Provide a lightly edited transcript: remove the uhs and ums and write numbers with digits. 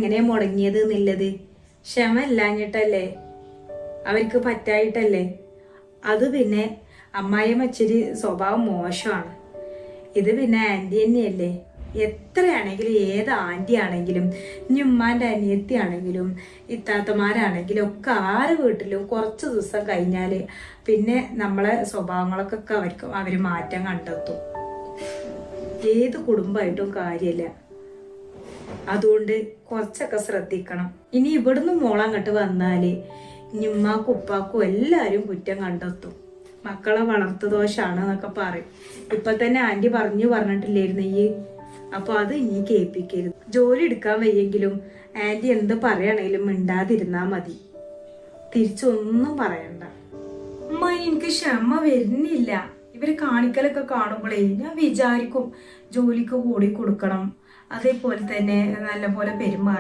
എങ്ങനെ മുടങ്ങിയത് എന്നുള്ളത് ക്ഷമ ഇല്ലാഞ്ഞിട്ടല്ലേ, അവർക്ക് പറ്റായിട്ടല്ലേ. അത് പിന്നെ അമ്മായിയമ്മ ഇച്ചിരി സ്വഭാവം മോശമാണ്. ഇത് പിന്നെ ആൻറ്റി തന്നെയല്ലേ. എത്രയാണെങ്കിലും ഏത് ആൻറ്റി ആണെങ്കിലും ഇനി ഉമ്മാൻ്റെ അനിയത്തി ആണെങ്കിലും ഇത്താത്തമാരാണെങ്കിലും ഒക്കെ ആര് വീട്ടിലും കുറച്ച് ദിവസം കഴിഞ്ഞാൽ പിന്നെ നമ്മളെ സ്വഭാവങ്ങളൊക്കെ അവർ മാറ്റം കണ്ടെത്തും. ഏത് കുടുംബമായിട്ടും കാര്യമില്ല. അതുകൊണ്ട് കുറച്ചൊക്കെ ശ്രദ്ധിക്കണം. ഇനി ഇവിടുന്ന് മോളങ്ങോട്ട് വന്നാൽ ഇനി ഉമ്മാക്കും ഉപ്പാക്കും എല്ലാവരും കുറ്റം കണ്ടെത്തും. മക്കളെ വളർത്തു ദോഷാണ് എന്നൊക്കെ പറയും. ഇപ്പൊ തന്നെ ആൻറ്റി പറഞ്ഞിട്ടില്ലായിരുന്നു ഈ. അപ്പൊ അത് ഇനി കേൾപ്പിക്കരുത്. ജോലി എടുക്കാൻ വയ്യെങ്കിലും ആൻറ്റി എന്ത് പറയണേലും മിണ്ടാതിരുന്നാ മതി. തിരിച്ചൊന്നും പറയണ്ട. അമ്മ എനിക്ക് ക്ഷമ വരുന്നില്ല. ഇവര് കാണിക്കലൊക്കെ കാണുമ്പോഴേ ഞാൻ വിചാരിക്കും ജോലിക്ക് കൂടി കൊടുക്കണം, അതേപോലെ തന്നെ നല്ലപോലെ പെരുമാറണം.